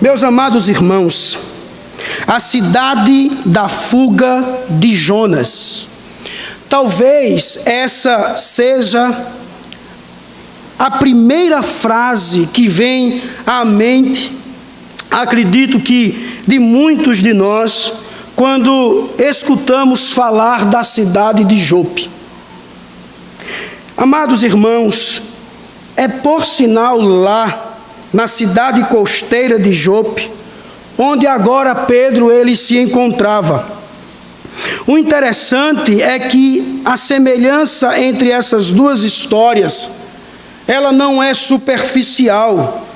Meus amados irmãos, a cidade da fuga de Jonas. Talvez essa seja a primeira frase que vem à mente, acredito que de muitos de nós, quando escutamos falar da cidade de Jope. Amados irmãos, é por sinal lá, na cidade costeira de Jope, onde agora Pedro ele se encontrava. O interessante é que a semelhança entre essas duas histórias, ela não é superficial,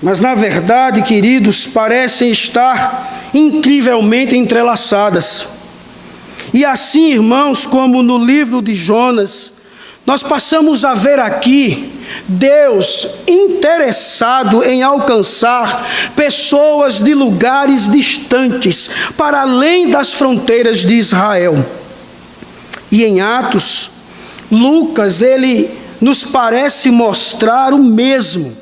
mas na verdade, queridos, parecem estar incrivelmente entrelaçadas. E assim, irmãos, como no livro de Jonas, nós passamos a ver aqui Deus interessado em alcançar pessoas de lugares distantes, para além das fronteiras de Israel. E em Atos, Lucas, ele nos parece mostrar o mesmo,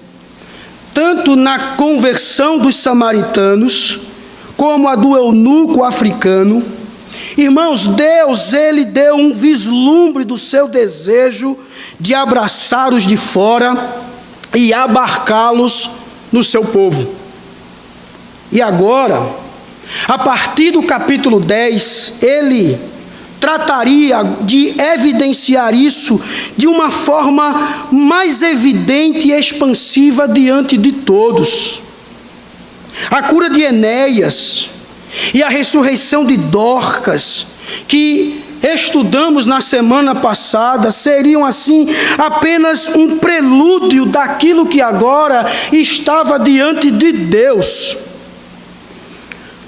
tanto na conversão dos samaritanos, como a do eunuco africano. Irmãos, Deus, ele deu um vislumbre do seu desejo de abraçar os de fora e abarcá-los no seu povo. E agora, a partir do capítulo 10, ele trataria de evidenciar isso de uma forma mais evidente e expansiva diante de todos. A cura de Enéas e a ressurreição de Dorcas, que estudamos na semana passada, seriam assim apenas um prelúdio daquilo que agora estava diante de Deus.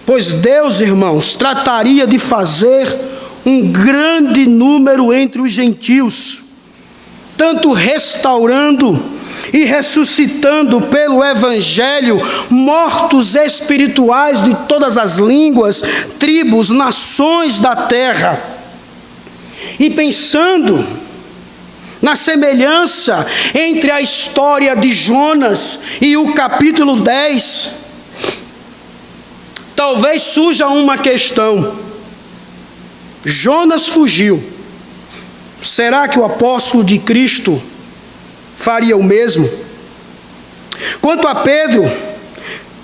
Pois Deus, irmãos, trataria de fazer um grande número entre os gentios, tanto restaurando e ressuscitando pelo Evangelho mortos espirituais de todas as línguas, tribos, nações da terra. E pensando na semelhança entre a história de Jonas e o capítulo 10, talvez surja uma questão. Jonas fugiu. Será que o apóstolo de Cristo faria o mesmo? Quanto a Pedro,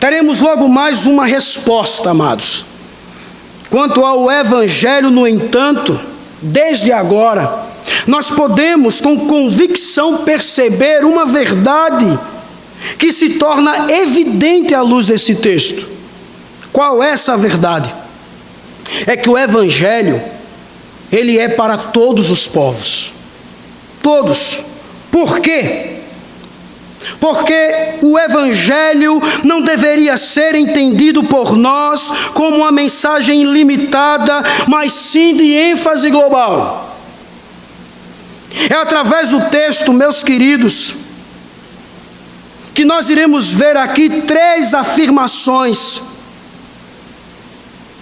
teremos logo mais uma resposta, amados. Quanto ao Evangelho, no entanto, desde agora, nós podemos com convicção perceber uma verdade que se torna evidente à luz desse texto. Qual é essa verdade? É que o Evangelho, ele é para todos os povos. Todos. Por quê? Porque o Evangelho não deveria ser entendido por nós como uma mensagem limitada, mas sim de ênfase global. É através do texto, meus queridos, que nós iremos ver aqui 3 afirmações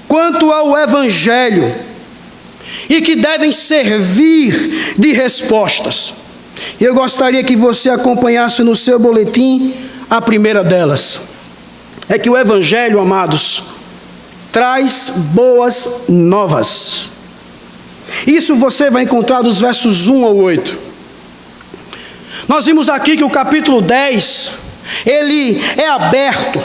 quanto ao Evangelho e que devem servir de respostas. Eu gostaria que você acompanhasse no seu boletim a primeira delas. É que o Evangelho, amados, traz boas novas. Isso você vai encontrar dos versos 1 ao 8. Nós vimos aqui que o capítulo 10, ele é aberto.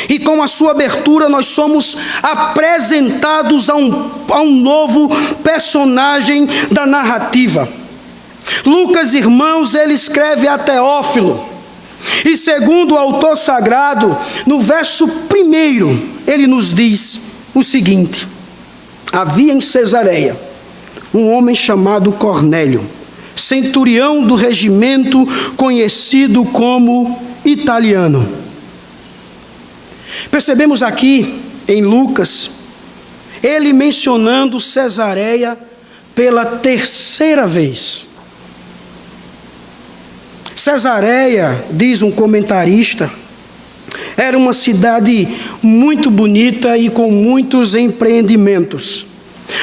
E com a sua abertura nós somos apresentados a um novo personagem da narrativa. Lucas, irmãos, ele escreve a Teófilo. E segundo o autor sagrado, no verso 1, ele nos diz o seguinte: havia em Cesareia um homem chamado Cornélio, centurião do regimento conhecido como italiano. Percebemos aqui em Lucas, ele mencionando Cesareia pela 3ª vez. Cesareia, diz um comentarista, era uma cidade muito bonita e com muitos empreendimentos.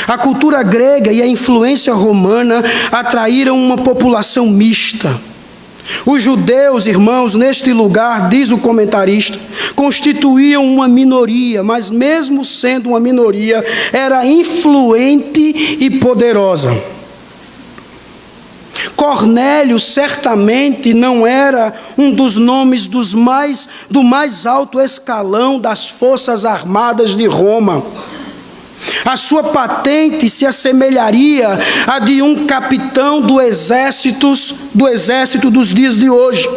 A cultura grega e a influência romana atraíram uma população mista. Os judeus, irmãos, neste lugar, diz o comentarista, constituíam uma minoria, mas mesmo sendo uma minoria, era influente e poderosa. Cornélio certamente não era um dos nomes do mais alto escalão das forças armadas de Roma. A sua patente se assemelharia à de um capitão do exército dos dias de hoje.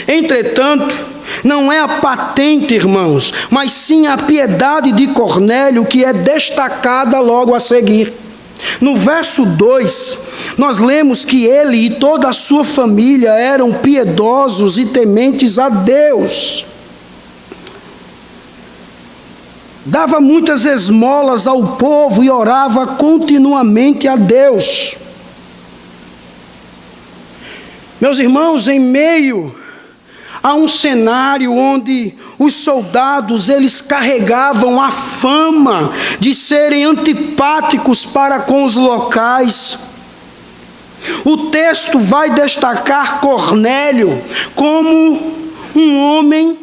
Entretanto, não é a patente, irmãos, mas sim a piedade de Cornélio que é destacada logo a seguir. No verso 2, nós lemos que ele e toda a sua família eram piedosos e tementes a Deus. Dava muitas esmolas ao povo e orava continuamente a Deus. Meus irmãos, em meio a um cenário onde os soldados, eles carregavam a fama de serem antipáticos para com os locais, o texto vai destacar Cornélio como um homem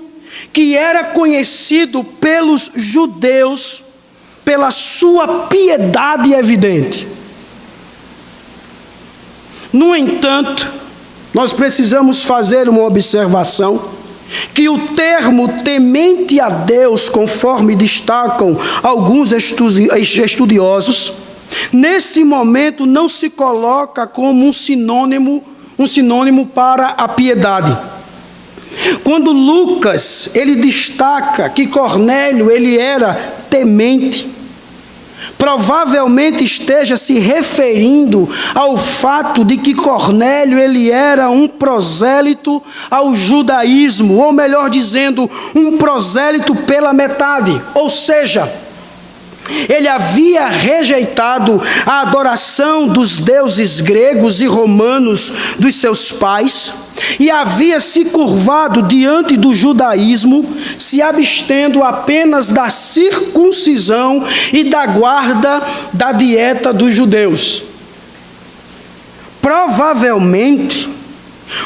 que era conhecido pelos judeus pela sua piedade evidente. No entanto, nós precisamos fazer uma observação, que o termo temente a Deus, conforme destacam alguns estudiosos, nesse momento não se coloca como um sinônimo para a piedade. Quando Lucas, ele destaca que Cornélio, ele era temente, provavelmente esteja se referindo ao fato de que Cornélio, ele era um prosélito ao judaísmo, ou melhor dizendo, um prosélito pela metade, ou seja, ele havia rejeitado a adoração dos deuses gregos e romanos dos seus pais e havia se curvado diante do judaísmo, se abstendo apenas da circuncisão e da guarda da dieta dos judeus. Provavelmente,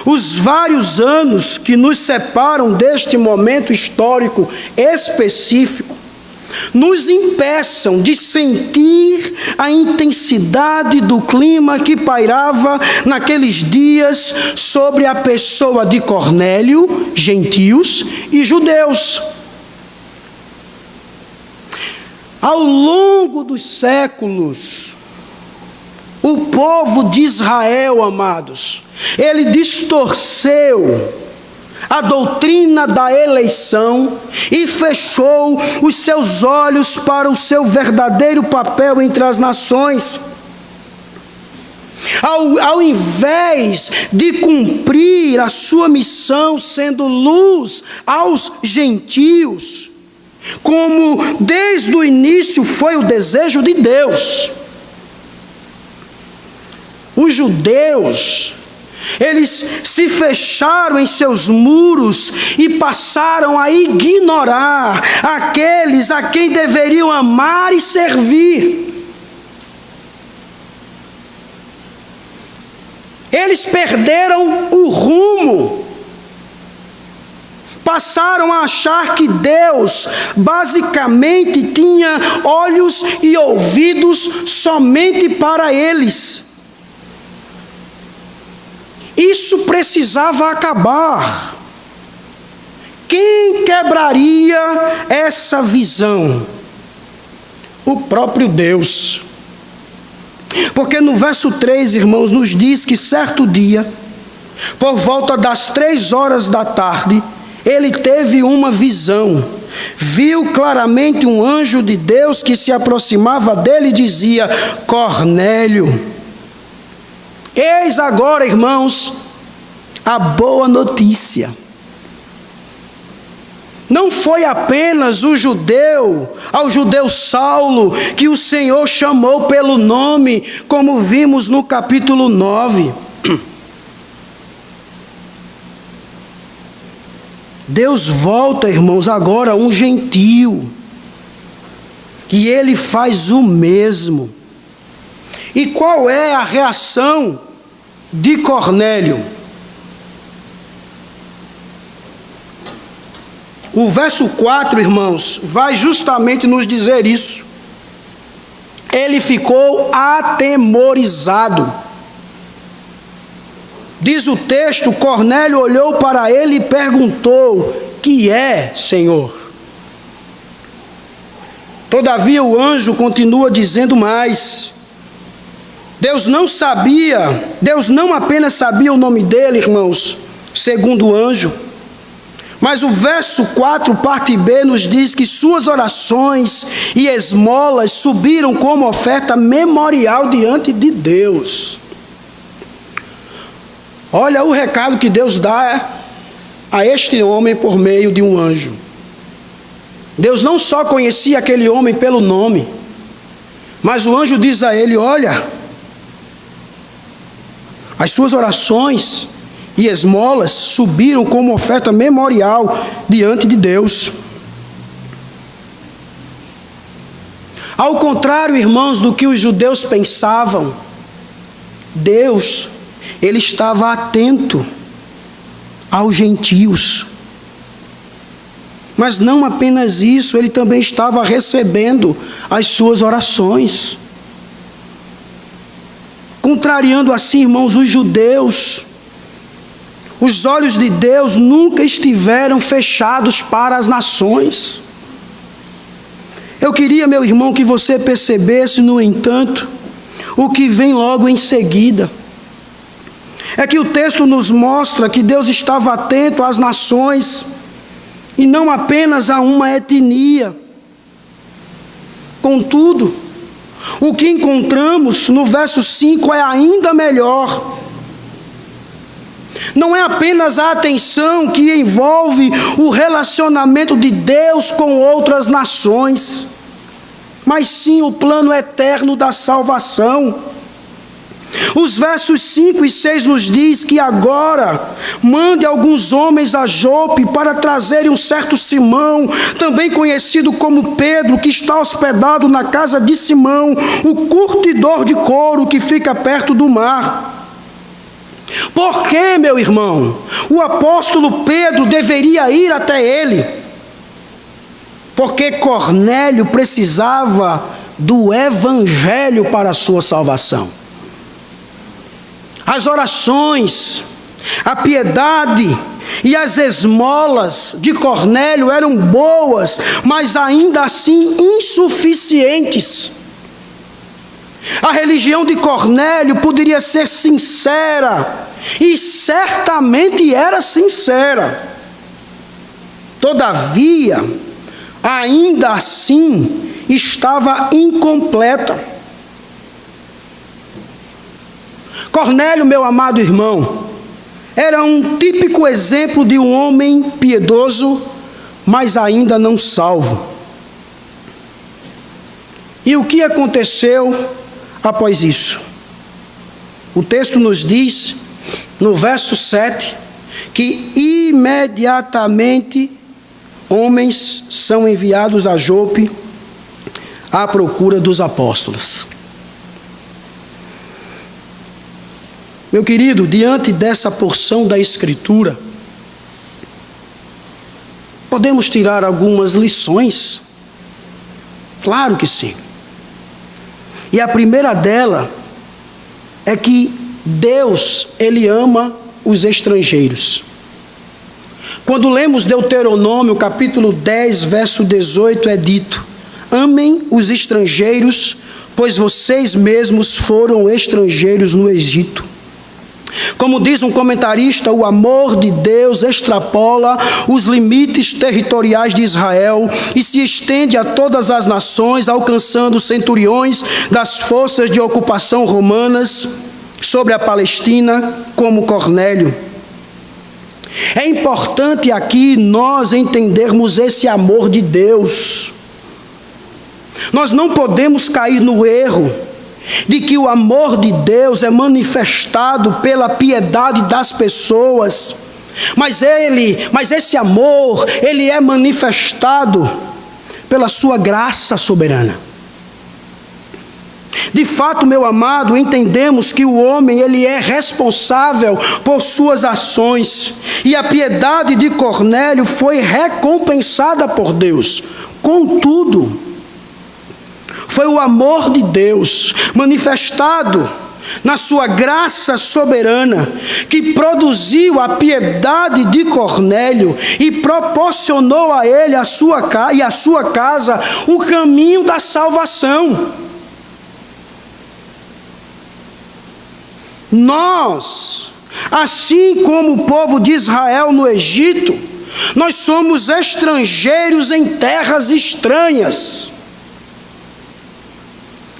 os vários anos que nos separam deste momento histórico específico nos impeçam de sentir a intensidade do clima que pairava naqueles dias sobre a pessoa de Cornélio, gentios e judeus. Ao longo dos séculos, o povo de Israel, amados, ele distorceu a doutrina da eleição e fechou os seus olhos para o seu verdadeiro papel entre as nações. Ao invés de cumprir a sua missão sendo luz aos gentios, como desde o início foi o desejo de Deus, os judeus, eles se fecharam em seus muros e passaram a ignorar aqueles a quem deveriam amar e servir. Eles perderam o rumo. Passaram a achar que Deus basicamente tinha olhos e ouvidos somente para eles. Isso precisava acabar. Quem quebraria essa visão? O próprio Deus. Porque no verso 3, irmãos, nos diz que certo dia, por volta das 3 horas da tarde, ele teve uma visão. Viu claramente um anjo de Deus que se aproximava dele e dizia: Cornélio. Eis agora, irmãos, a boa notícia. Não foi apenas ao judeu Saulo, que o Senhor chamou pelo nome, como vimos no capítulo 9. Deus volta, irmãos, agora a um gentio. E ele faz o mesmo. E qual é a reação de Cornélio? o verso 4, irmãos, vai justamente nos dizer isso. Ele ficou atemorizado. Diz o texto, Cornélio olhou para ele e perguntou: que é, Senhor? Todavia o anjo continua dizendo mais. Deus não apenas sabia o nome dele, irmãos, segundo o anjo, mas o verso 4, parte B, nos diz que suas orações e esmolas subiram como oferta memorial diante de Deus. Olha o recado que Deus dá a este homem por meio de um anjo. Deus não só conhecia aquele homem pelo nome, mas o anjo diz a ele: olha, as suas orações e esmolas subiram como oferta memorial diante de Deus. Ao contrário, irmãos, do que os judeus pensavam, Deus, ele estava atento aos gentios. Mas não apenas isso, ele também estava recebendo as suas orações. Contrariando assim, irmãos, os judeus, os olhos de Deus nunca estiveram fechados para as nações. Eu queria, meu irmão, que você percebesse, no entanto, o que vem logo em seguida. É que o texto nos mostra que Deus estava atento às nações, e não apenas a uma etnia. Contudo, o que encontramos no verso 5 é ainda melhor. Não é apenas a atenção que envolve o relacionamento de Deus com outras nações, mas sim o plano eterno da salvação. Os versos 5 e 6 nos diz que agora mande alguns homens a Jope para trazerem um certo Simão, também conhecido como Pedro, que está hospedado na casa de Simão, o curtidor de couro que fica perto do mar. Por que, meu irmão, o apóstolo Pedro deveria ir até ele? Porque Cornélio precisava do evangelho para a sua salvação. As orações, a piedade e as esmolas de Cornélio eram boas, mas ainda assim insuficientes. A religião de Cornélio poderia ser sincera, e certamente era sincera. Todavia, ainda assim, estava incompleta. Cornélio, meu amado irmão, era um típico exemplo de um homem piedoso, mas ainda não salvo. E o que aconteceu após isso? O texto nos diz, no verso 7, que imediatamente homens são enviados a Jope à procura dos apóstolos. Meu querido, diante dessa porção da Escritura, podemos tirar algumas lições? Claro que sim. E a primeira dela é que Deus, Ele ama os estrangeiros. Quando lemos Deuteronômio, capítulo 10, verso 18, é dito: amem os estrangeiros, pois vocês mesmos foram estrangeiros no Egito. Como diz um comentarista, o amor de Deus extrapola os limites territoriais de Israel e se estende a todas as nações, alcançando centuriões das forças de ocupação romanas sobre a Palestina, como Cornélio. É importante aqui nós entendermos esse amor de Deus. Nós não podemos cair no erro de que o amor de Deus é manifestado pela piedade das pessoas, mas esse amor, ele é manifestado pela sua graça soberana. De fato, meu amado, entendemos que o homem ele é responsável por suas ações, e a piedade de Cornélio foi recompensada por Deus. Contudo, foi o amor de Deus manifestado na sua graça soberana que produziu a piedade de Cornélio e proporcionou a ele e a sua casa o caminho da salvação. Nós, assim como o povo de Israel no Egito, nós somos estrangeiros em terras estranhas.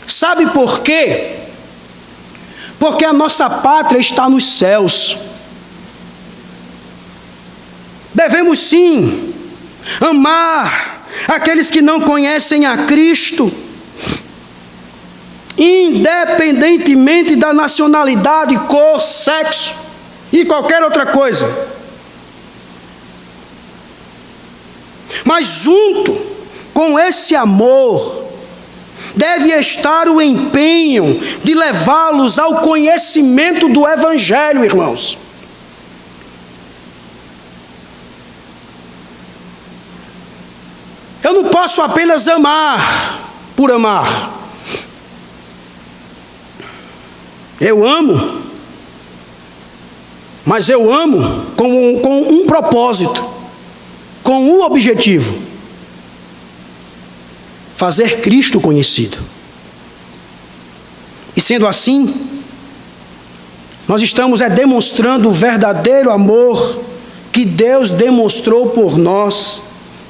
Sabe por quê? Porque a nossa pátria está nos céus. Devemos sim amar aqueles que não conhecem a Cristo, independentemente da nacionalidade, cor, sexo e qualquer outra coisa. Mas junto com esse amor, deve estar o empenho de levá-los ao conhecimento do Evangelho, irmãos. Eu não posso apenas amar por amar. Eu amo, mas eu amo com um propósito, com um objetivo: fazer Cristo conhecido. E sendo assim, nós estamos demonstrando o verdadeiro amor que Deus demonstrou por nós,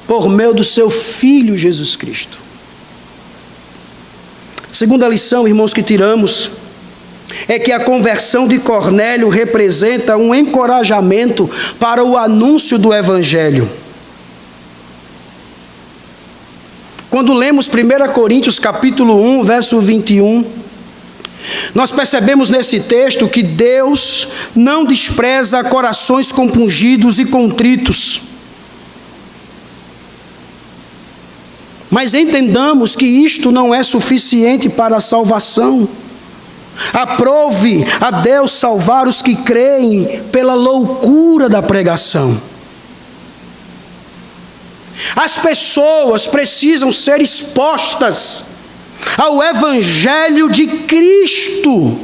por meio do seu Filho Jesus Cristo. Segunda lição, irmãos, que tiramos é que a conversão de Cornélio representa um encorajamento para o anúncio do Evangelho. Quando lemos 1 Coríntios capítulo 1, verso 21, nós percebemos nesse texto que Deus não despreza corações compungidos e contritos. Mas entendamos que isto não é suficiente para a salvação. Aprove a Deus salvar os que creem pela loucura da pregação. As pessoas precisam ser expostas ao Evangelho de Cristo.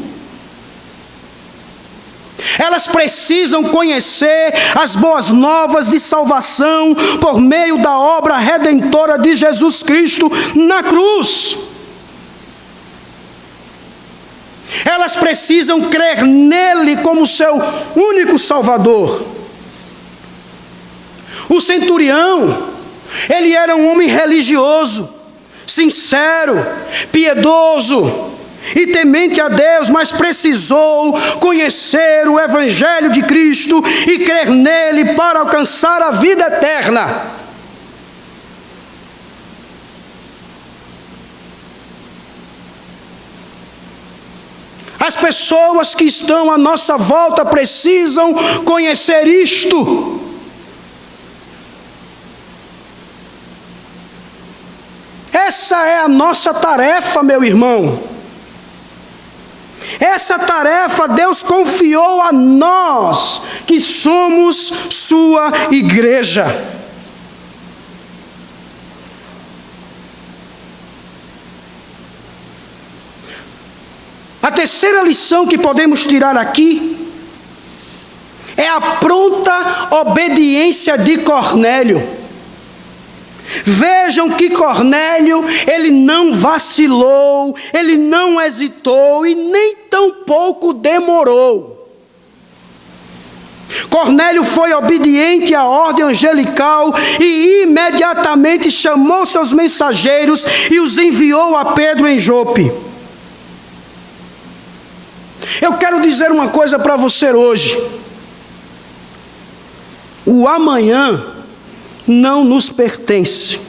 Elas precisam conhecer as boas novas de salvação por meio da obra redentora de Jesus Cristo na cruz. Elas precisam crer nele como seu único Salvador. O centurião, ele era um homem religioso, sincero, piedoso e temente a Deus, mas precisou conhecer o Evangelho de Cristo e crer nele para alcançar a vida eterna. As pessoas que estão à nossa volta precisam conhecer isto. Essa é a nossa tarefa, meu irmão. Essa tarefa Deus confiou a nós, que somos sua igreja. A terceira lição que podemos tirar aqui é a pronta obediência de Cornélio. Vejam que Cornélio, ele não vacilou, ele não hesitou e nem tampouco demorou. Cornélio foi obediente à ordem angelical e imediatamente chamou seus mensageiros e os enviou a Pedro em Jope. Eu quero dizer uma coisa para você hoje. O amanhã não nos pertence.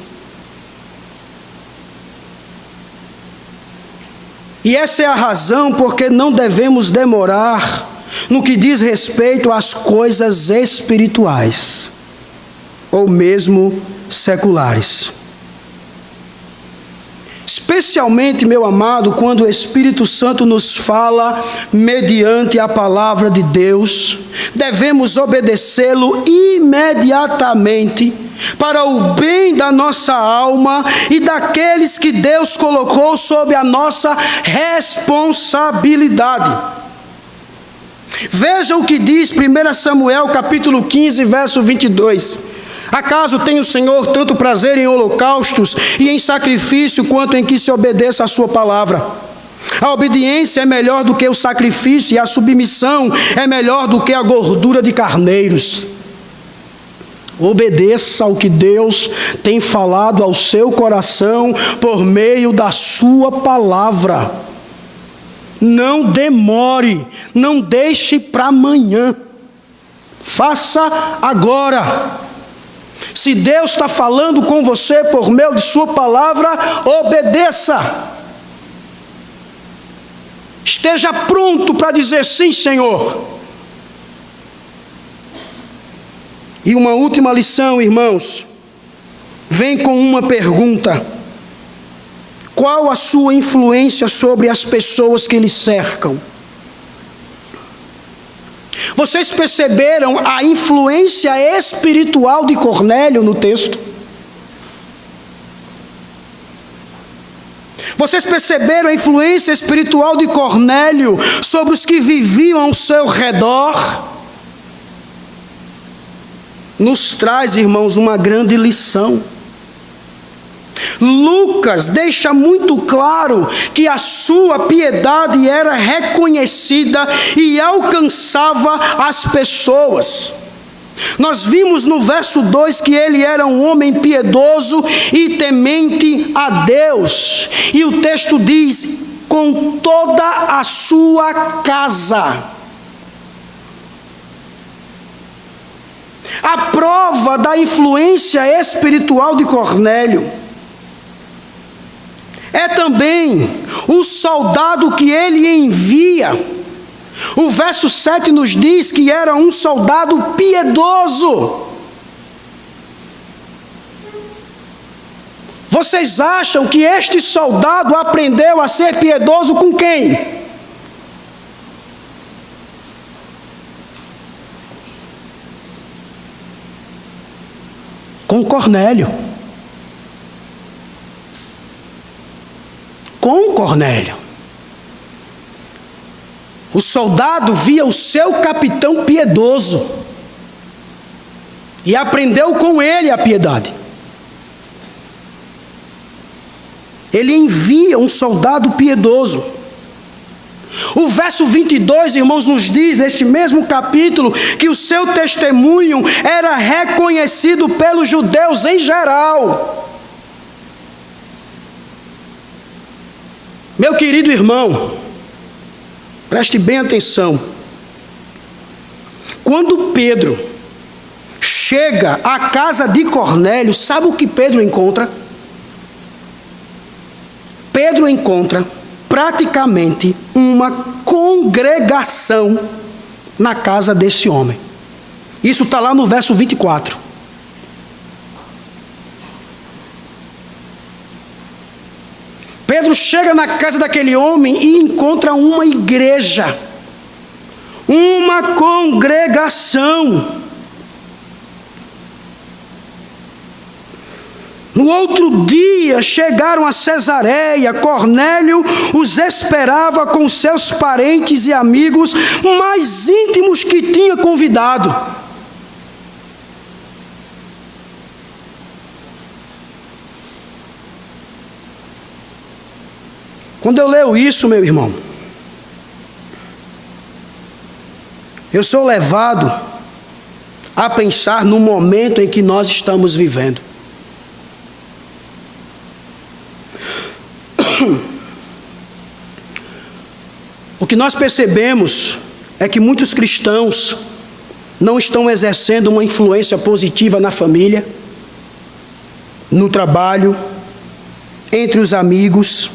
E essa é a razão porque não devemos demorar no que diz respeito às coisas espirituais, ou mesmo seculares. Especialmente, meu amado, quando o Espírito Santo nos fala mediante a palavra de Deus, devemos obedecê-lo imediatamente para o bem da nossa alma e daqueles que Deus colocou sob a nossa responsabilidade. Veja o que diz 1 Samuel capítulo 15, verso 22. Acaso tem o Senhor tanto prazer em holocaustos e em sacrifício, quanto em que se obedeça a sua palavra? A obediência é melhor do que o sacrifício, e a submissão é melhor do que a gordura de carneiros. Obedeça ao que Deus tem falado ao seu coração por meio da sua palavra. Não demore, não deixe para amanhã. Faça agora. Se Deus está falando com você por meio de sua palavra, obedeça. Esteja pronto para dizer sim, Senhor. E uma última lição, irmãos, vem com uma pergunta: qual a sua influência sobre as pessoas que lhe cercam? Vocês perceberam a influência espiritual de Cornélio no texto? Vocês perceberam a influência espiritual de Cornélio sobre os que viviam ao seu redor? Nos traz, irmãos, uma grande lição. Lucas deixa muito claro que a sua piedade era reconhecida e alcançava as pessoas. Nós vimos no verso 2 que ele era um homem piedoso e temente a Deus. E o texto diz: com toda a sua casa. A prova da influência espiritual de Cornélio é também o soldado que ele envia. O verso 7 nos diz que era um soldado piedoso. Vocês acham que este soldado aprendeu a ser piedoso com quem? Com Cornélio. Com Cornélio. O soldado via o seu capitão piedoso e aprendeu com ele a piedade. Ele envia um soldado piedoso. O verso 22, irmãos, nos diz, neste mesmo capítulo, que o seu testemunho era reconhecido pelos judeus em geral. Meu querido irmão, preste bem atenção. Quando Pedro chega à casa de Cornélio, sabe o que Pedro encontra? Pedro encontra praticamente uma congregação na casa desse homem. Isso está lá no verso 24. Pedro chega na casa daquele homem e encontra uma igreja, uma congregação. No outro dia chegaram a Cesareia. Cornélio os esperava com seus parentes e amigos mais íntimos que tinha convidado. Quando eu leio isso, meu irmão, eu sou levado a pensar no momento em que nós estamos vivendo. O que nós percebemos é que muitos cristãos não estão exercendo uma influência positiva na família, no trabalho, entre os amigos,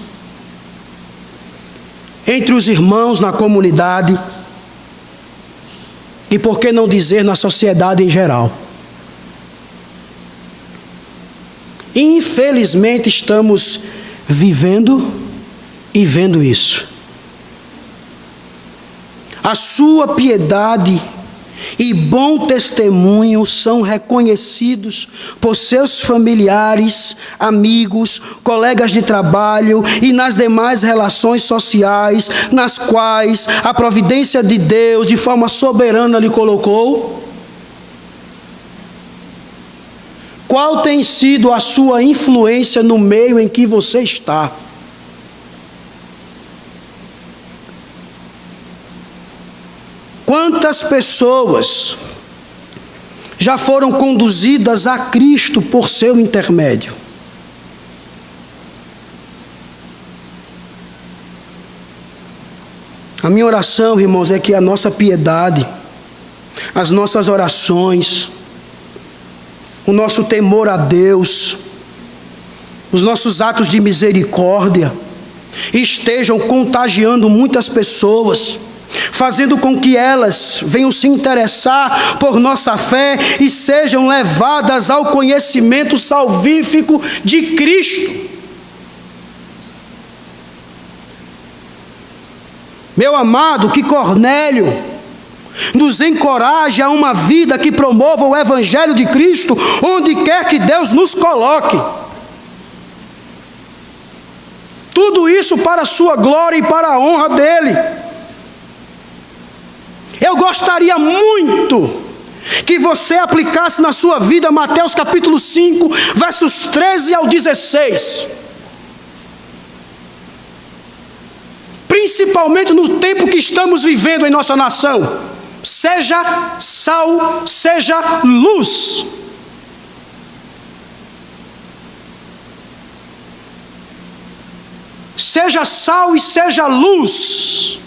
entre os irmãos na comunidade e, por que não dizer, na sociedade em geral. Infelizmente estamos vivendo e vendo isso. A sua piedade e bom testemunho são reconhecidos por seus familiares, amigos, colegas de trabalho e nas demais relações sociais nas quais a providência de Deus de forma soberana lhe colocou. Qual tem sido a sua influência no meio em que você está? Quantas pessoas já foram conduzidas a Cristo por seu intermédio? A minha oração, irmãos, é que a nossa piedade, as nossas orações, o nosso temor a Deus, os nossos atos de misericórdia estejam contagiando muitas pessoas, fazendo com que elas venham se interessar por nossa fé e sejam levadas ao conhecimento salvífico de Cristo. Meu amado, que Cornélio nos encoraje a uma vida que promova o Evangelho de Cristo, onde quer que Deus nos coloque. Tudo isso para a sua glória e para a honra dEle. Eu gostaria muito que você aplicasse na sua vida Mateus capítulo 5, versos 13 ao 16. Principalmente no tempo que estamos vivendo em nossa nação. Seja sal, seja luz. Seja sal e seja luz.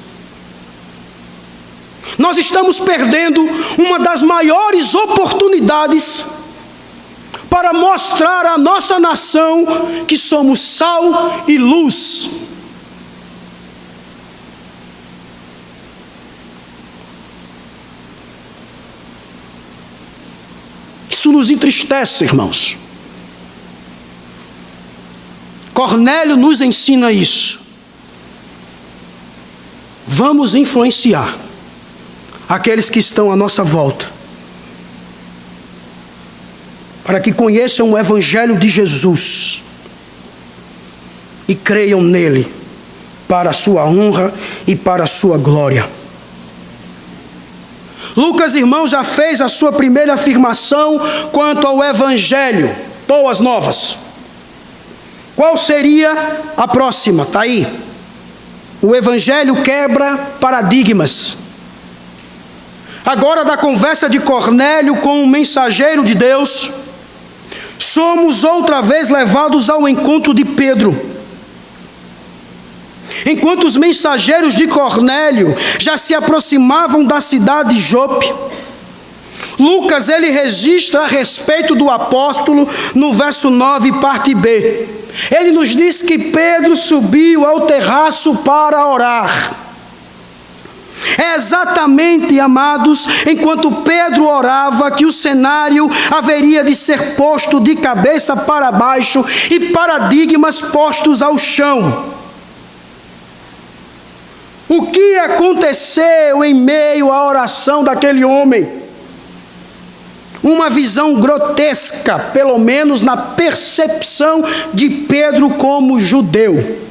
Nós estamos perdendo uma das maiores oportunidades para mostrar à nossa nação que somos sal e luz. Isso nos entristece, irmãos. Cornélio nos ensina isso. Vamos influenciar aqueles que estão à nossa volta, para que conheçam o Evangelho de Jesus e creiam nele, para a sua honra e para a sua glória. Lucas, irmão, já fez a sua primeira afirmação quanto ao Evangelho, boas novas. Qual seria a próxima? Está aí. O Evangelho quebra paradigmas. Agora, da conversa de Cornélio com o mensageiro de Deus, somos outra vez levados ao encontro de Pedro. Enquanto os mensageiros de Cornélio já se aproximavam da cidade de Jope, Lucas, ele registra a respeito do apóstolo no verso 9, parte B. Ele nos diz que Pedro subiu ao terraço para orar. É exatamente, amados, enquanto Pedro orava, que o cenário haveria de ser posto de cabeça para baixo e paradigmas postos ao chão. O que aconteceu em meio à oração daquele homem? Uma visão grotesca, pelo menos na percepção de Pedro como judeu.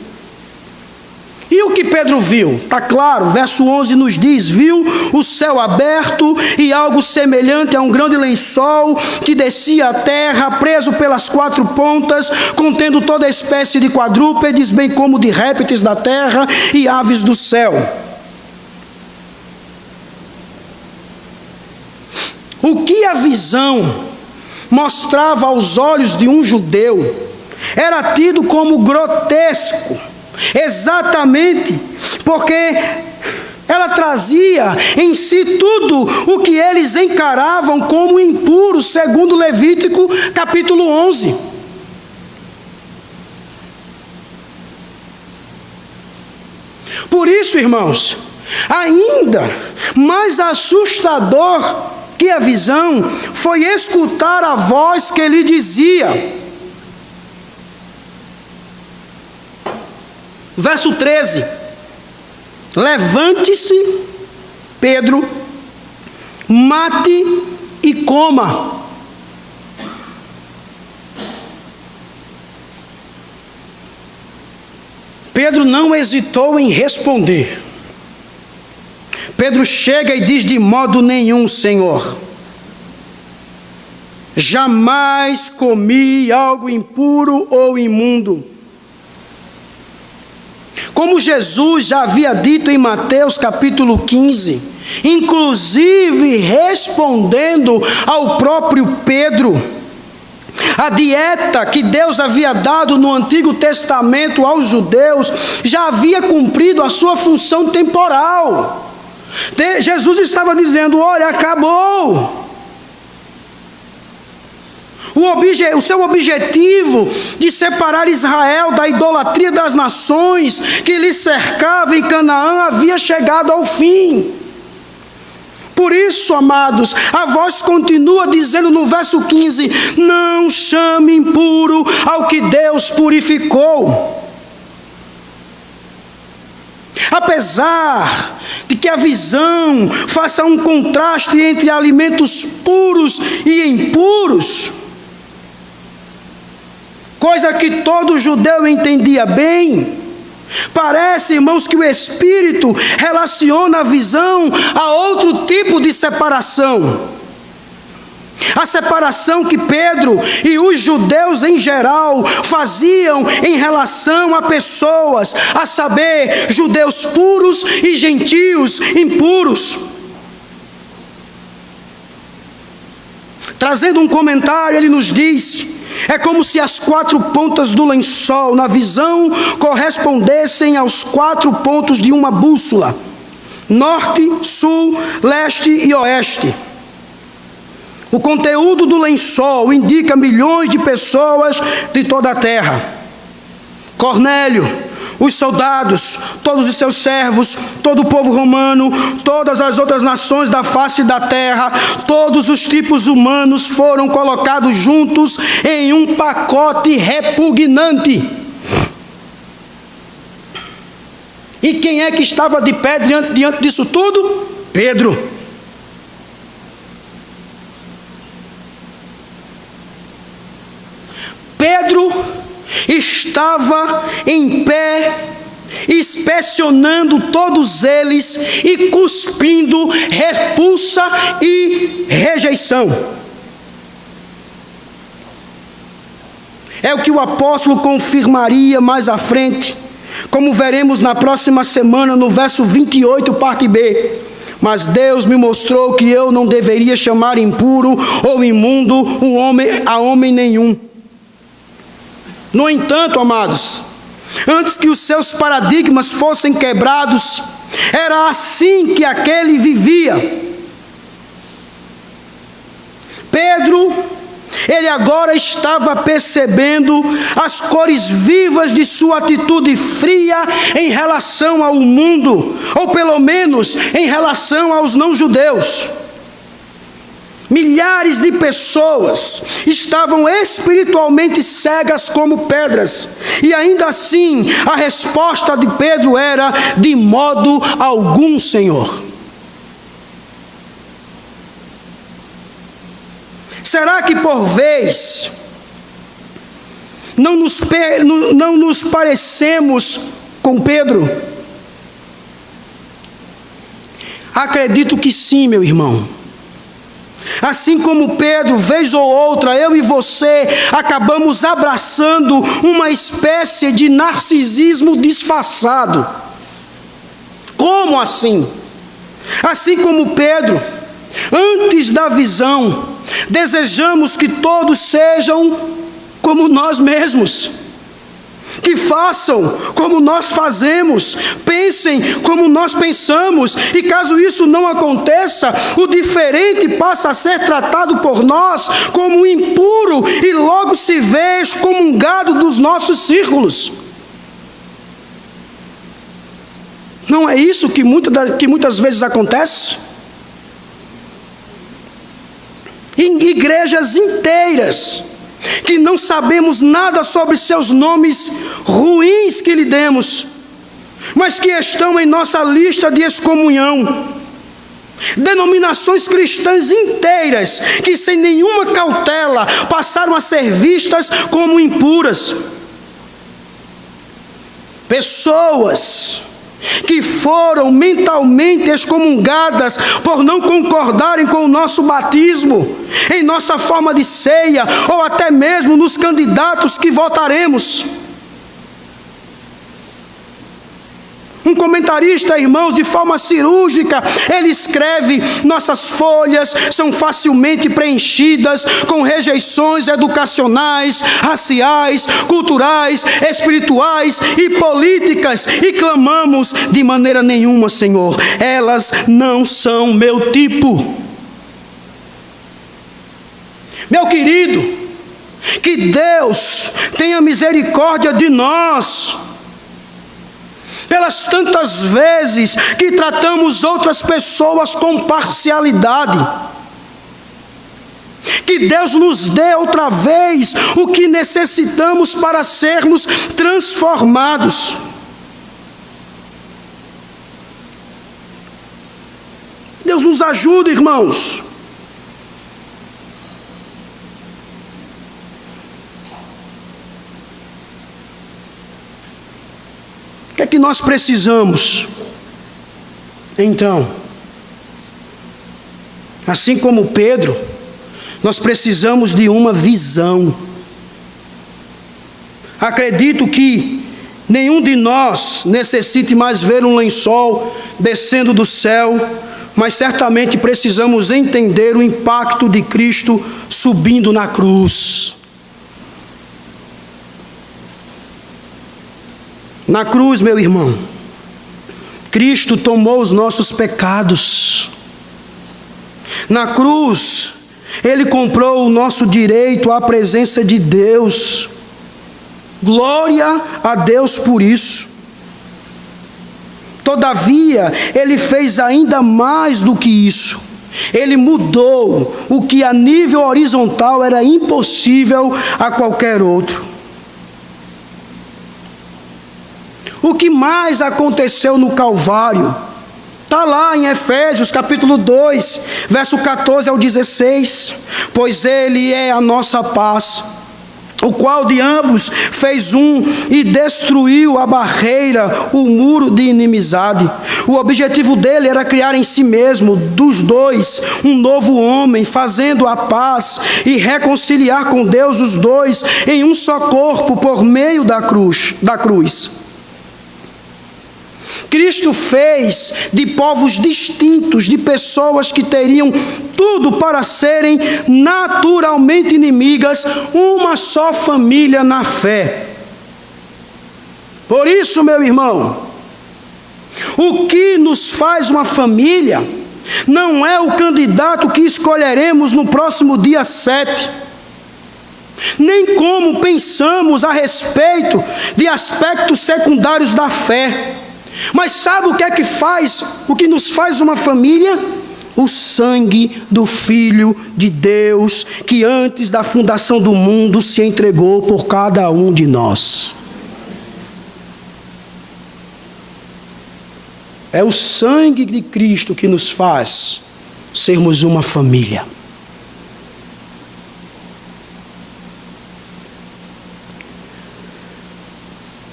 E o que Pedro viu? Está claro, verso 11 nos diz: viu o céu aberto e algo semelhante a um grande lençol que descia à terra, preso pelas quatro pontas, contendo toda espécie de quadrúpedes, bem como de répteis da terra e aves do céu. O que a visão mostrava aos olhos de um judeu era tido como grotesco, exatamente porque ela trazia em si tudo o que eles encaravam como impuro, segundo Levítico capítulo 11. Por isso, irmãos, ainda mais assustador que a visão foi escutar a voz que lhe dizia: Verso 13: levante-se, Pedro, mate e coma. Pedro não hesitou em responder. Pedro chega e diz: de modo nenhum, Senhor. Jamais comi algo impuro ou imundo. Como Jesus já havia dito em Mateus capítulo 15, inclusive respondendo ao próprio Pedro, a dieta que Deus havia dado no Antigo Testamento aos judeus já havia cumprido a sua função temporal. Jesus estava dizendo: olha, acabou. O seu objetivo de separar Israel da idolatria das nações que lhe cercava em Canaã havia chegado ao fim. Por isso, amados, a voz continua dizendo no verso 15: não chame impuro ao que Deus purificou. Apesar de que a visão faça um contraste entre alimentos puros e impuros, coisa que todo judeu entendia bem, parece, irmãos, que o Espírito relaciona a visão a outro tipo de separação. A separação que Pedro e os judeus em geral faziam em relação a pessoas, a saber, judeus puros e gentios impuros. Trazendo um comentário, ele nos diz: é como se as 4 pontas do lençol na visão correspondessem aos 4 pontos de uma bússola: norte, sul, leste e oeste. O conteúdo do lençol indica milhões de pessoas de toda a terra. Cornélio, os soldados, todos os seus servos, todo o povo romano, todas as outras nações da face da terra, todos os tipos humanos foram colocados juntos em um pacote repugnante. E quem é que estava de pé diante disso tudo? Pedro. Pedro estava em pé, inspecionando todos eles e cuspindo repulsa e rejeição. É o que o apóstolo confirmaria mais à frente, como veremos na próxima semana, no verso 28, parte B. Mas Deus me mostrou que eu não deveria chamar impuro ou imundo a homem nenhum. No entanto, amados, antes que os seus paradigmas fossem quebrados, era assim que aquele vivia. Pedro, ele agora estava percebendo as cores vivas de sua atitude fria em relação ao mundo, ou pelo menos em relação aos não-judeus. Milhares de pessoas estavam espiritualmente cegas como pedras, e ainda assim a resposta de Pedro era: de modo algum, Senhor. Será que por vez não nos parecemos com Pedro? Acredito que sim, meu irmão. Assim como Pedro, vez ou outra, eu e você acabamos abraçando uma espécie de narcisismo disfarçado. Como assim? Assim como Pedro, antes da visão, desejamos que todos sejam como nós mesmos, que façam como nós fazemos, pensem como nós pensamos, e caso isso não aconteça, o diferente passa a ser tratado por nós como impuro e logo se vê excomungado dos nossos círculos. Não é isso que muitas vezes acontece? Em igrejas inteiras, que não sabemos nada sobre seus nomes ruins que lhe demos, mas que estão em nossa lista de excomunhão. Denominações cristãs inteiras que sem nenhuma cautela passaram a ser vistas como impuras. Pessoas que foram mentalmente excomungadas por não concordarem com o nosso batismo, em nossa forma de ceia ou até mesmo nos candidatos que votaremos. Um comentarista, irmãos, de forma cirúrgica, ele escreve: nossas folhas são facilmente preenchidas com rejeições educacionais, raciais, culturais, espirituais e políticas, e clamamos: de maneira nenhuma, Senhor, elas não são meu tipo. Meu querido, que Deus tenha misericórdia de nós, pelas tantas vezes que tratamos outras pessoas com parcialidade. Que Deus nos dê outra vez o que necessitamos para sermos transformados. Deus nos ajude, irmãos. O que é que nós precisamos? Então, assim como Pedro, nós precisamos de uma visão. Acredito que nenhum de nós necessite mais ver um lençol descendo do céu, mas certamente precisamos entender o impacto de Cristo subindo na cruz. Na cruz, meu irmão, Cristo tomou os nossos pecados. Na cruz, Ele comprou o nosso direito à presença de Deus. Glória a Deus por isso. Todavia, Ele fez ainda mais do que isso. Ele mudou o que a nível horizontal era impossível a qualquer outro. O que mais aconteceu no Calvário? Está lá em Efésios capítulo 2, verso 14 ao 16. Pois Ele é a nossa paz, o qual de ambos fez um e destruiu a barreira, o muro de inimizade. O objetivo dele era criar em si mesmo, dos dois, um novo homem, fazendo a paz e reconciliar com Deus os dois em um só corpo por meio da cruz. Cristo fez de povos distintos, de pessoas que teriam tudo para serem naturalmente inimigas, uma só família na fé. Por isso, meu irmão, o que nos faz uma família não é o candidato que escolheremos no próximo dia 7, nem como pensamos a respeito de aspectos secundários da fé. Mas sabe o que é que faz, o que nos faz uma família? O sangue do Filho de Deus, que antes da fundação do mundo se entregou por cada um de nós. É o sangue de Cristo que nos faz sermos uma família.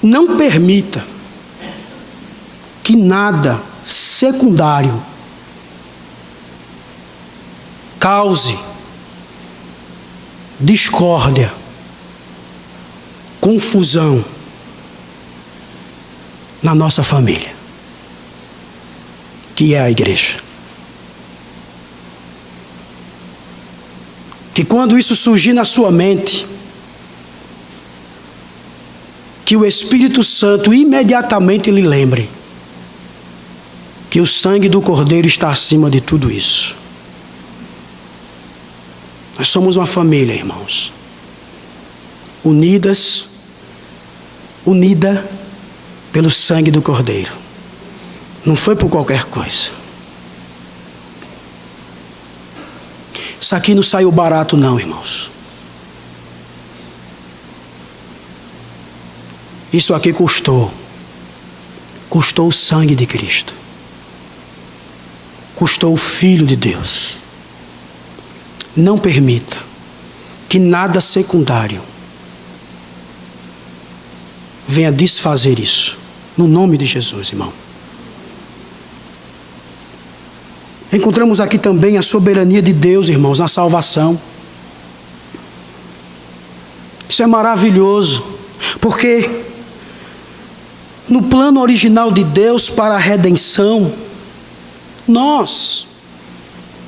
Não permita que nada secundário cause discórdia, confusão na nossa família, que é a igreja. Que quando isso surgir na sua mente, que o Espírito Santo imediatamente lhe lembre que o sangue do Cordeiro está acima de tudo isso. Nós somos uma família, irmãos, unida pelo sangue do Cordeiro. Não foi por qualquer coisa. Isso aqui não saiu barato não, irmãos. Isso aqui custou custou o sangue de Cristo. Custou o Filho de Deus. Não permita que nada secundário venha desfazer isso. No nome de Jesus, irmão. Encontramos aqui também a soberania de Deus, irmãos, na salvação. Isso é maravilhoso, porque no plano original de Deus para a redenção, nós,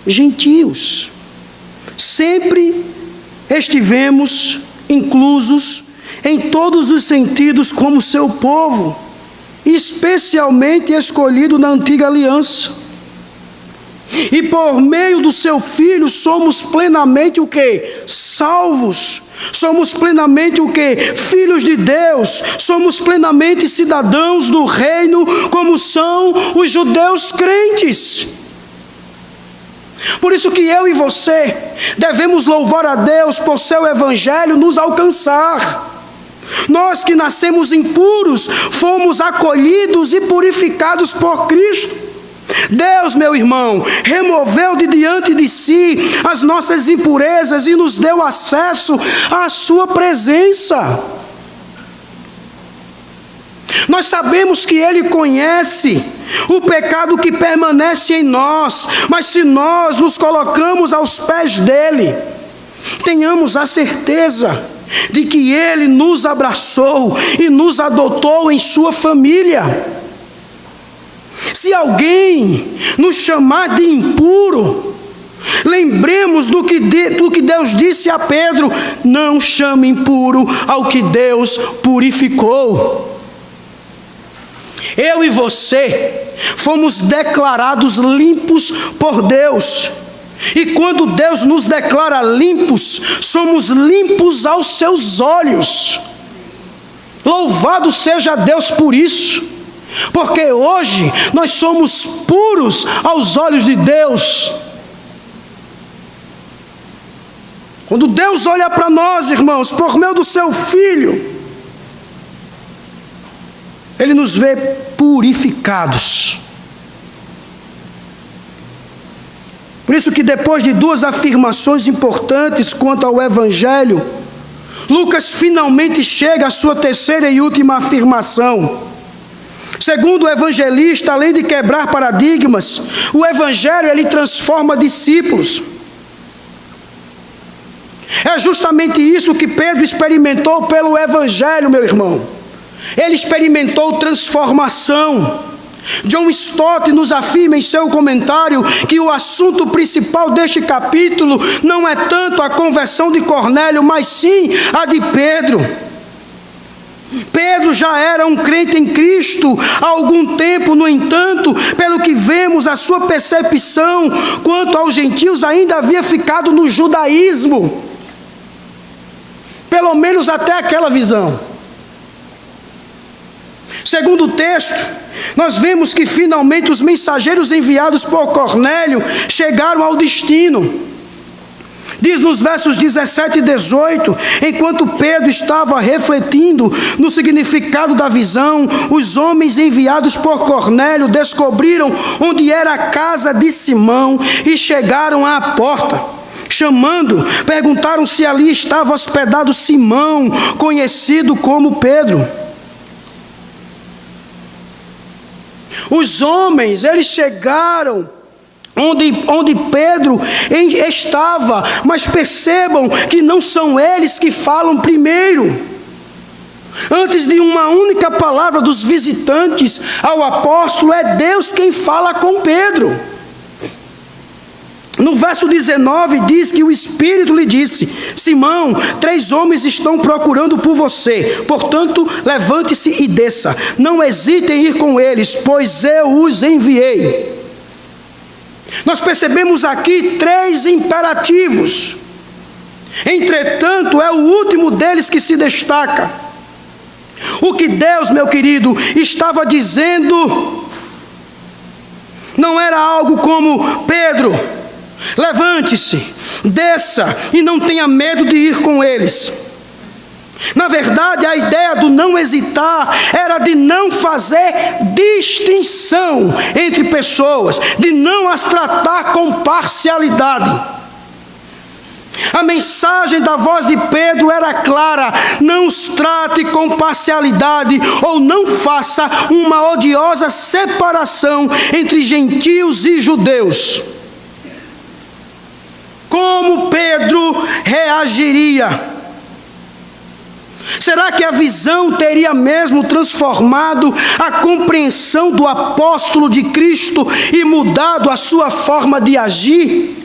gentios, sempre estivemos inclusos em todos os sentidos como seu povo, especialmente escolhido na antiga aliança. E por meio do seu Filho somos plenamente o quê? Salvos. Somos plenamente o quê? Filhos de Deus. Somos plenamente cidadãos do reino, como são os judeus crentes. Por isso que eu e você devemos louvar a Deus por seu evangelho nos alcançar. Nós que nascemos impuros, fomos acolhidos e purificados por Cristo. Deus, meu irmão, removeu de diante de si as nossas impurezas e nos deu acesso à sua presença. Nós sabemos que Ele conhece o pecado que permanece em nós, mas se nós nos colocamos aos pés dEle, tenhamos a certeza de que Ele nos abraçou e nos adotou em sua família. Se alguém nos chamar de impuro, lembremos do que Deus disse a Pedro: não chame impuro ao que Deus purificou. Eu e você fomos declarados limpos por Deus. E quando Deus nos declara limpos, somos limpos aos seus olhos. Louvado seja Deus por isso. Porque hoje nós somos puros aos olhos de Deus. Quando Deus olha para nós, irmãos, por meio do seu Filho, Ele nos vê purificados. Por isso que depois de duas afirmações importantes quanto ao Evangelho, Lucas finalmente chega à sua terceira e última afirmação. Segundo o evangelista, além de quebrar paradigmas, o Evangelho ele transforma discípulos. É justamente isso que Pedro experimentou pelo Evangelho, meu irmão. Ele experimentou transformação. John Stott nos afirma em seu comentário que o assunto principal deste capítulo não é tanto a conversão de Cornélio, mas sim a de Pedro. Pedro já era um crente em Cristo há algum tempo, no entanto, pelo que vemos, a sua percepção quanto aos gentios ainda havia ficado no judaísmo. Pelo menos até aquela visão. Segundo o texto, nós vemos que finalmente os mensageiros enviados por Cornélio chegaram ao destino. Diz nos versos 17 e 18, enquanto Pedro estava refletindo no significado da visão, os homens enviados por Cornélio descobriram onde era a casa de Simão e chegaram à porta. Chamando, perguntaram se ali estava hospedado Simão, conhecido como Pedro. Os homens, eles chegaram onde Pedro estava, mas percebam que não são eles que falam primeiro. Antes de uma única palavra dos visitantes ao apóstolo, é Deus quem fala com Pedro. No verso 19 diz que o Espírito lhe disse: Simão, 3 homens estão procurando por você, portanto levante-se e desça, não hesite em ir com eles, pois eu os enviei. Nós percebemos aqui 3 imperativos. Entretanto, é o último deles que se destaca. O que Deus, meu querido, estava dizendo não era algo como: Pedro, levante-se, desça e não tenha medo de ir com eles. Na verdade, a ideia do não hesitar era de não fazer distinção entre pessoas, de não as tratar com parcialidade. A mensagem da voz de Pedro era clara: não os trate com parcialidade, ou não faça uma odiosa separação entre gentios e judeus. Como Pedro reagiria? Será que a visão teria mesmo transformado a compreensão do apóstolo de Cristo e mudado a sua forma de agir?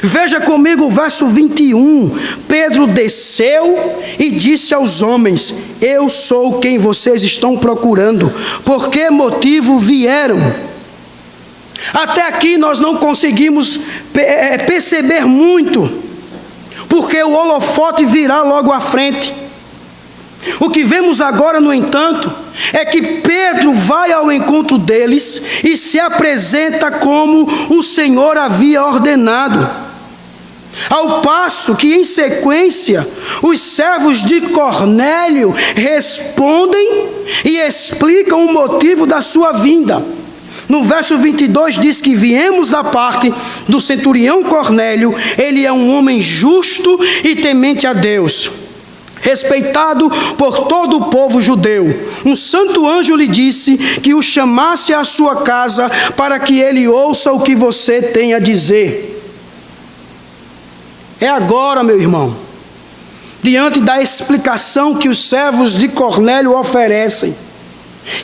Veja comigo o verso 21. Pedro desceu e disse aos homens: eu sou quem vocês estão procurando. Por que motivo vieram? Até aqui nós não conseguimos perceber muito, porque o holofote virá logo à frente. O que vemos agora, no entanto, é que Pedro vai ao encontro deles e se apresenta como o Senhor havia ordenado. Ao passo que, em sequência, os servos de Cornélio respondem e explicam o motivo da sua vinda. No verso 22 diz que viemos da parte do centurião Cornélio. Ele é um homem justo e temente a Deus, respeitado por todo o povo judeu. Um santo anjo lhe disse que o chamasse à sua casa para que ele ouça o que você tem a dizer. É agora, meu irmão, diante da explicação que os servos de Cornélio oferecem,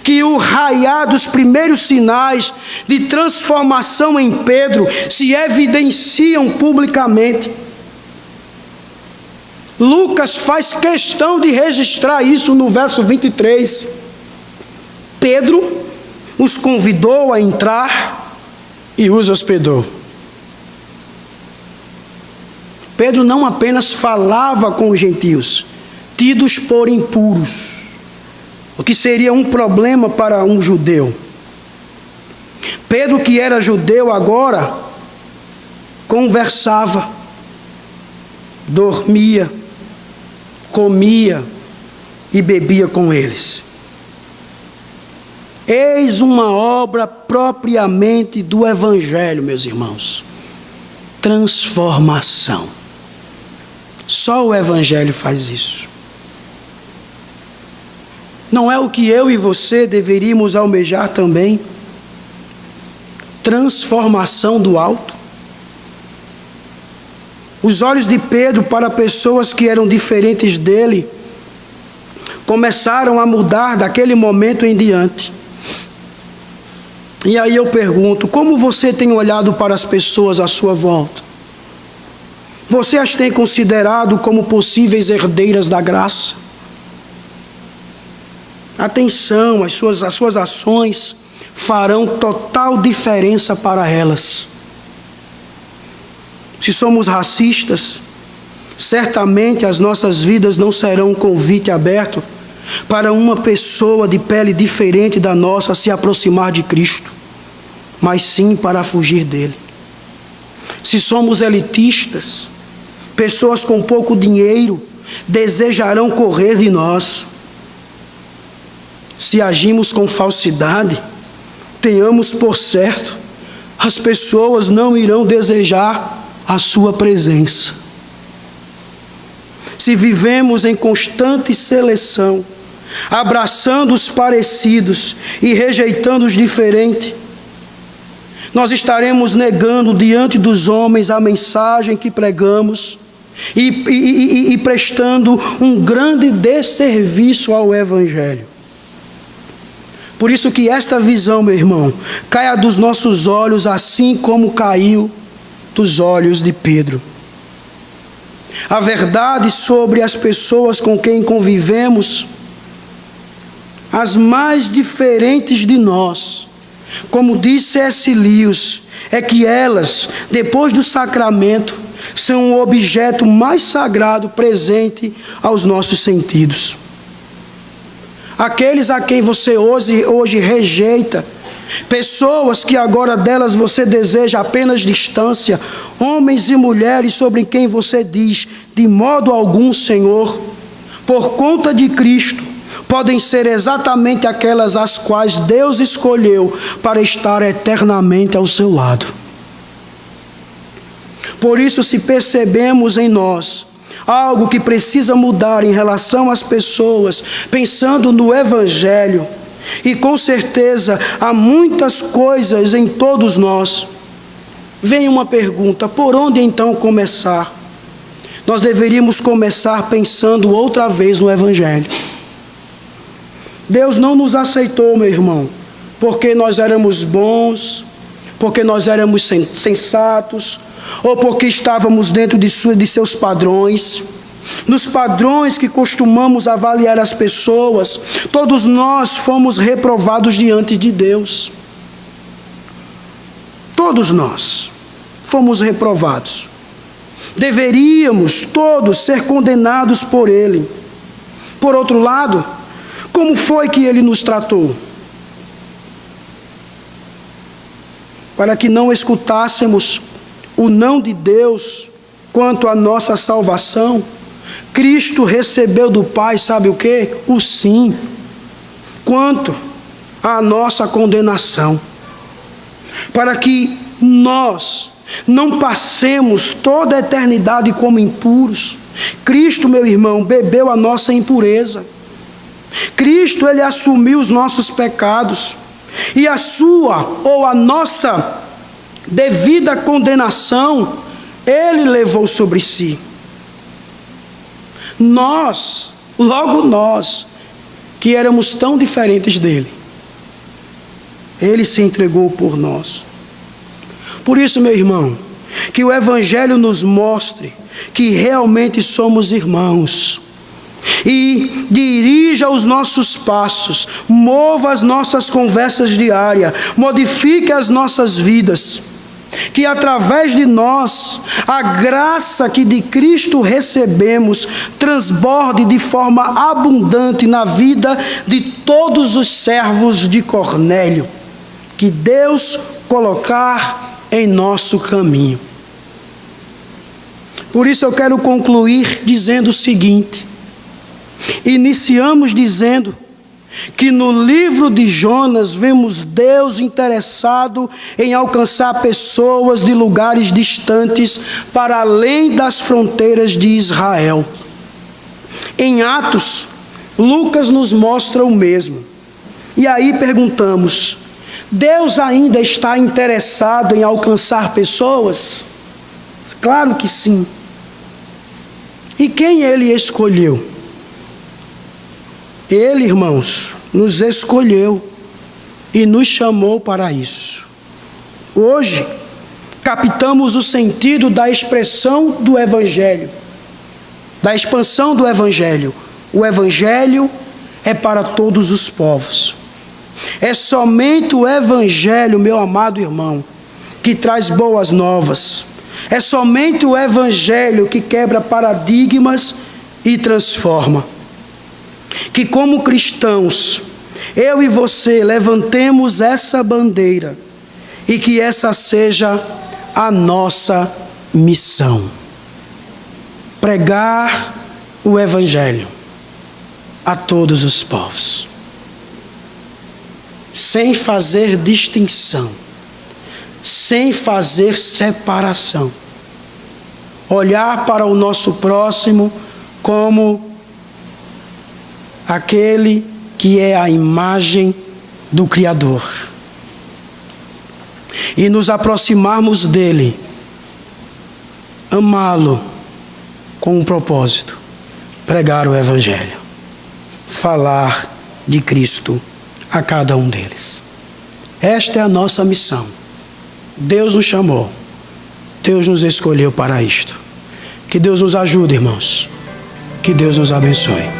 que o raiar dos primeiros sinais de transformação em Pedro se evidenciam publicamente. Lucas faz questão de registrar isso no verso 23. Pedro os convidou a entrar e os hospedou. Pedro não apenas falava com os gentios, tidos por impuros, o que seria um problema para um judeu. Pedro, que era judeu, agora conversava, dormia, comia e bebia com eles. Eis uma obra propriamente do Evangelho, meus irmãos. Transformação. Só o Evangelho faz isso. Não é o que eu e você deveríamos almejar também? Transformação do alto. Os olhos de Pedro para pessoas que eram diferentes dele começaram a mudar daquele momento em diante. E aí eu pergunto: como você tem olhado para as pessoas à sua volta? Você as tem considerado como possíveis herdeiras da graça? Atenção, as suas ações farão total diferença para elas. Se somos racistas, certamente as nossas vidas não serão um convite aberto para uma pessoa de pele diferente da nossa se aproximar de Cristo, mas sim para fugir dele. Se somos elitistas, pessoas com pouco dinheiro desejarão correr de nós. Se agimos com falsidade, tenhamos por certo, as pessoas não irão desejar a sua presença. Se vivemos em constante seleção, abraçando os parecidos e rejeitando os diferentes, nós estaremos negando diante dos homens a mensagem que pregamos e prestando um grande desserviço ao Evangelho. Por isso que esta visão, meu irmão, caia dos nossos olhos assim como caiu dos olhos de Pedro. A verdade sobre as pessoas com quem convivemos, as mais diferentes de nós, como disse C.S. Lewis, é que elas, depois do sacramento, são o objeto mais sagrado presente aos nossos sentidos. Aqueles a quem você hoje rejeita, pessoas que agora delas você deseja apenas distância, homens e mulheres sobre quem você diz: de modo algum, Senhor, por conta de Cristo, podem ser exatamente aquelas as quais Deus escolheu para estar eternamente ao seu lado. Por isso, se percebemos em nós algo que precisa mudar em relação às pessoas, pensando no Evangelho, e com certeza há muitas coisas em todos nós, vem uma pergunta: por onde então começar? Nós deveríamos começar pensando outra vez no Evangelho. Deus não nos aceitou, meu irmão, porque nós éramos bons, porque nós éramos sensatos, ou porque estávamos dentro de seus padrões. Nos padrões que costumamos avaliar as pessoas, todos nós fomos reprovados diante de Deus. Todos nós fomos reprovados. Deveríamos todos ser condenados por Ele. Por outro lado, como foi que Ele nos tratou? Para que não escutássemos o não de Deus quanto à nossa salvação, Cristo recebeu do Pai, sabe o quê? O sim, quanto à nossa condenação. Para que nós não passemos toda a eternidade como impuros. Cristo, meu irmão, bebeu a nossa impureza. Cristo, Ele assumiu os nossos pecados. E a sua ou a nossa devida condenação, Ele levou sobre si. Nós, logo nós, que éramos tão diferentes dele, Ele se entregou por nós. Por isso, meu irmão, que o Evangelho nos mostre que realmente somos irmãos, e dirija os nossos passos, mova as nossas conversas diárias, modifique as nossas vidas, que através de nós, a graça que de Cristo recebemos, transborde de forma abundante na vida de todos os servos de Cornélio, que Deus colocar em nosso caminho. Por isso eu quero concluir dizendo o seguinte: iniciamos dizendo que no livro de Jonas vemos Deus interessado em alcançar pessoas de lugares distantes para além das fronteiras de Israel. Em Atos, Lucas nos mostra o mesmo. E aí perguntamos: Deus ainda está interessado em alcançar pessoas? Claro que sim. E quem Ele escolheu? Ele, irmãos, nos escolheu e nos chamou para isso. Hoje, captamos o sentido da expressão do Evangelho, da expansão do Evangelho. O Evangelho é para todos os povos. É somente o Evangelho, meu amado irmão, que traz boas novas. É somente o Evangelho que quebra paradigmas e transforma. Que como cristãos, eu e você levantemos essa bandeira e que essa seja a nossa missão. Pregar o Evangelho a todos os povos, sem fazer distinção, sem fazer separação. Olhar para o nosso próximo como aquele que é a imagem do Criador. E nos aproximarmos dele, amá-lo com um propósito: pregar o Evangelho, falar de Cristo a cada um deles. Esta é a nossa missão. Deus nos chamou, Deus nos escolheu para isto. Que Deus nos ajude, irmãos. Que Deus nos abençoe.